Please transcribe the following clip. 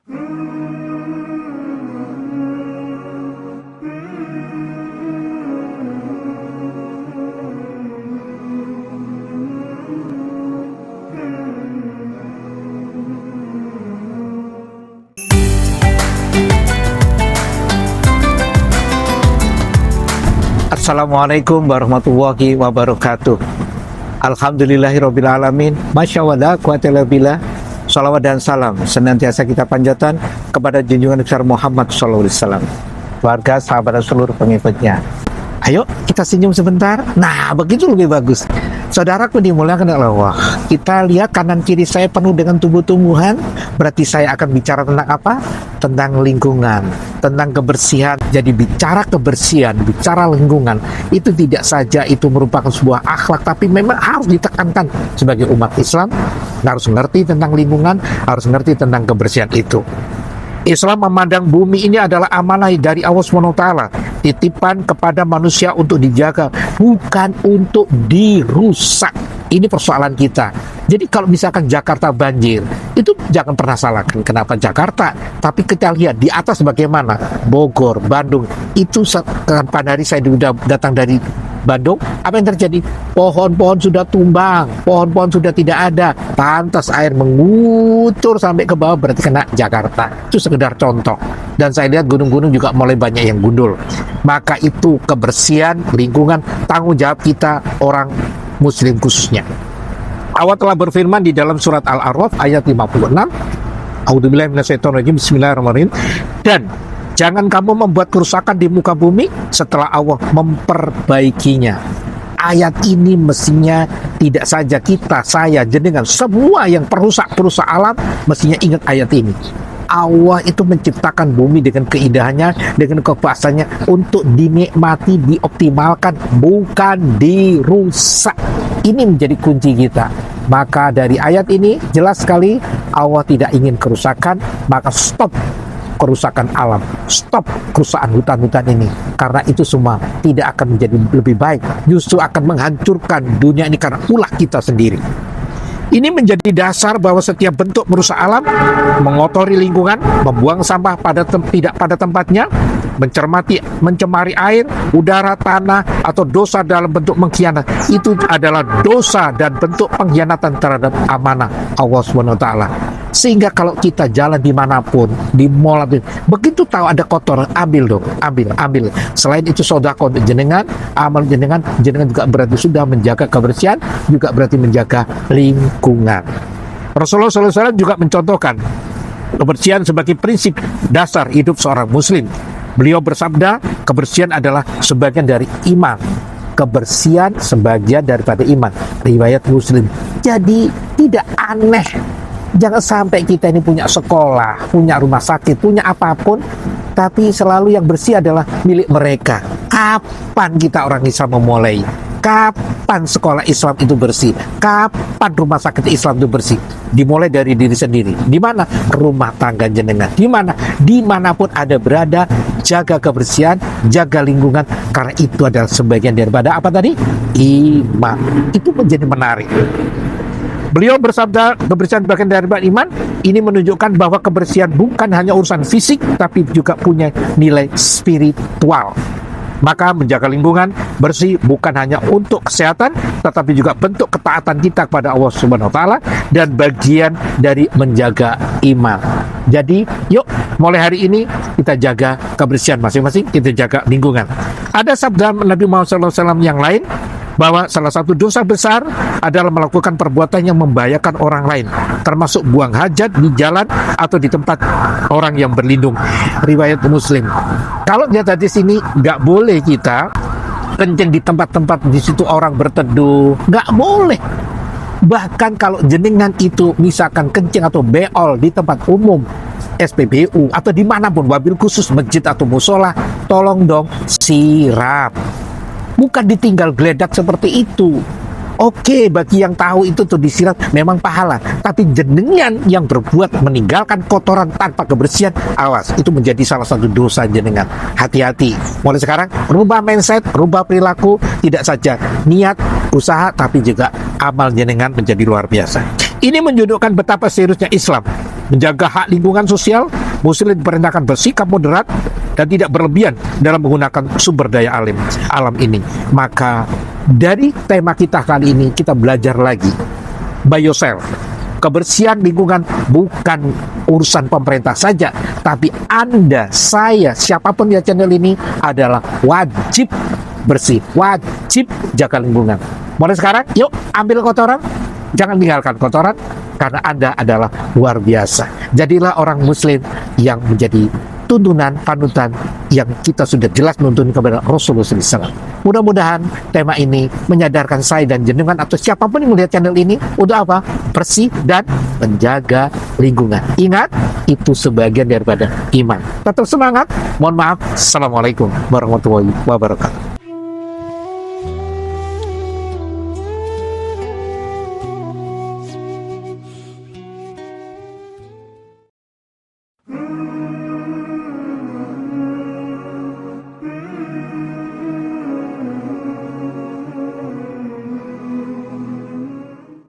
Assalamualaikum warahmatullahi wabarakatuh. Alhamdulillahirabbil alamin. Masya Allah, quwwata billah. Salawat dan salam senantiasa kita panjatkan kepada junjungan besar Muhammad SAW, keluarga, sahabat, dan seluruh pengikutnya. Ayo kita senyum sebentar. Nah, begitu lebih bagus. Saudaraku dimuliakan oleh Allah. Kita lihat kanan kiri saya penuh dengan tumbuh-tumbuhan. Berarti saya akan bicara tentang apa? Tentang lingkungan, tentang kebersihan. Jadi bicara kebersihan, bicara lingkungan, itu tidak saja itu merupakan sebuah akhlak, tapi memang harus ditekankan sebagai umat Islam. Harus mengerti tentang lingkungan, harus mengerti tentang kebersihan itu. Islam memandang bumi ini adalah amanah dari Allah SWT, titipan kepada manusia untuk dijaga, bukan untuk dirusak. Ini persoalan kita. Jadi kalau misalkan Jakarta banjir, itu jangan pernah salahkan kenapa Jakarta, tapi kita lihat di atas bagaimana Bogor, Bandung. Itu kapan hari saya sudah datang dari Bandung, apa yang terjadi? Pohon-pohon sudah tumbang, pohon-pohon sudah tidak ada, pantas air mengutur sampai ke bawah, berarti kena Jakarta. Itu sekedar contoh. Dan saya lihat gunung-gunung juga mulai banyak yang gundul. Maka itu kebersihan lingkungan tanggung jawab kita orang Muslim khususnya. Allah telah berfirman di dalam surat Al-A'raf ayat 56. A'udzubillahi minasyaitonirrajim. Bismillahirrahmanirrahim. Dan jangan kamu membuat kerusakan di muka bumi setelah Allah memperbaikinya. Ayat ini mestinya tidak saja kita, saya, jenengan, semua yang perusak alam mestinya ingat ayat ini. Allah itu menciptakan bumi dengan keindahannya, dengan kekuasaannya untuk dinikmati, dioptimalkan, bukan dirusak. Ini menjadi kunci kita. Maka dari ayat ini jelas sekali Allah tidak ingin kerusakan, maka stop kerusakan alam, stop kerusakan hutan-hutan ini, karena itu semua tidak akan menjadi lebih baik, justru akan menghancurkan dunia ini karena ulah kita sendiri. Ini menjadi dasar bahwa setiap bentuk merusak alam, mengotori lingkungan, membuang sampah tidak pada tempatnya, mencemari air, udara, tanah, atau dosa dalam bentuk mengkhianati, itu adalah dosa dan bentuk pengkhianatan terhadap amanah Allah SWT. Sehingga kalau kita jalan dimanapun, di mall, begitu tahu ada kotoran, ambil dong, ambil. Selain itu sedekah untuk jenengan, amal jenengan juga berarti sudah menjaga kebersihan, juga berarti menjaga lingkungan. Rasulullah SAW juga mencontohkan kebersihan sebagai prinsip dasar hidup seorang muslim. Beliau bersabda, kebersihan adalah sebagian dari iman. Kebersihan sebagian daripada iman. Riwayat Muslim. Jadi tidak aneh, jangan sampai kita ini punya sekolah, punya rumah sakit, punya apapun, tapi selalu yang bersih adalah milik mereka. Kapan kita orang Islam memulai? Kapan sekolah Islam itu bersih? Kapan rumah sakit Islam itu bersih? Dimulai dari diri sendiri. Di mana? Rumah tangga jenengan. Di mana? Dimanapun ada berada, jaga kebersihan, jaga lingkungan, karena itu adalah sebagian daripada apa tadi? Iman. Itu menjadi menarik. Beliau bersabda, kebersihan bagian daripada iman. Ini menunjukkan bahwa kebersihan bukan hanya urusan fisik, tapi juga punya nilai spiritual. Maka menjaga lingkungan bersih bukan hanya untuk kesehatan, tetapi juga bentuk ketaatan kita kepada Allah Subhanahu wa taala dan bagian dari menjaga iman. Jadi, yuk mulai hari ini kita jaga kebersihan masing-masing, kita jaga lingkungan. Ada sabda Nabi Muhammad SAW yang lain, bahwa salah satu dosa besar adalah melakukan perbuatan yang membahayakan orang lain, termasuk buang hajat di jalan atau di tempat orang yang berlindung. Riwayat Muslim. Kalau lihat di sini, nggak boleh kita kencing di tempat-tempat di situ orang berteduh, nggak boleh. Bahkan kalau jenengan itu misalkan kencing atau beol di tempat umum, SPBU atau dimanapun, wabil khusus masjid atau musola, tolong dong siram. Bukan ditinggal geledak seperti itu. Oke, bagi yang tahu itu tuh disiram memang pahala. Tapi jenengan yang berbuat meninggalkan kotoran tanpa kebersihan, awas, itu menjadi salah satu dosa jenengan. Hati-hati. Mulai sekarang, rubah mindset, rubah perilaku. Tidak saja niat, usaha, tapi juga amal jenengan menjadi luar biasa. Ini menunjukkan betapa seriusnya Islam menjaga hak lingkungan sosial, Muslim diperintahkan bersikap moderat dan tidak berlebihan dalam menggunakan sumber daya alam ini. Maka dari tema kita kali ini kita belajar lagi biocell. Kebersihan lingkungan bukan urusan pemerintah saja, tapi Anda, saya, siapapun di channel ini adalah wajib bersih, wajib jaga lingkungan. Mulai sekarang, yuk ambil kotoran, jangan tinggalkan kotoran, karena Anda adalah luar biasa. Jadilah orang Muslim yang menjadi tuntunan, panutan yang kita sudah jelas menuntun kepada Rasulullah SAW. Mudah-mudahan tema ini menyadarkan saya dan jenengan atau siapapun yang melihat channel ini untuk apa? Bersih dan menjaga lingkungan. Ingat, itu sebagian daripada iman. Tetap semangat. Mohon maaf. Assalamualaikum warahmatullahi wabarakatuh.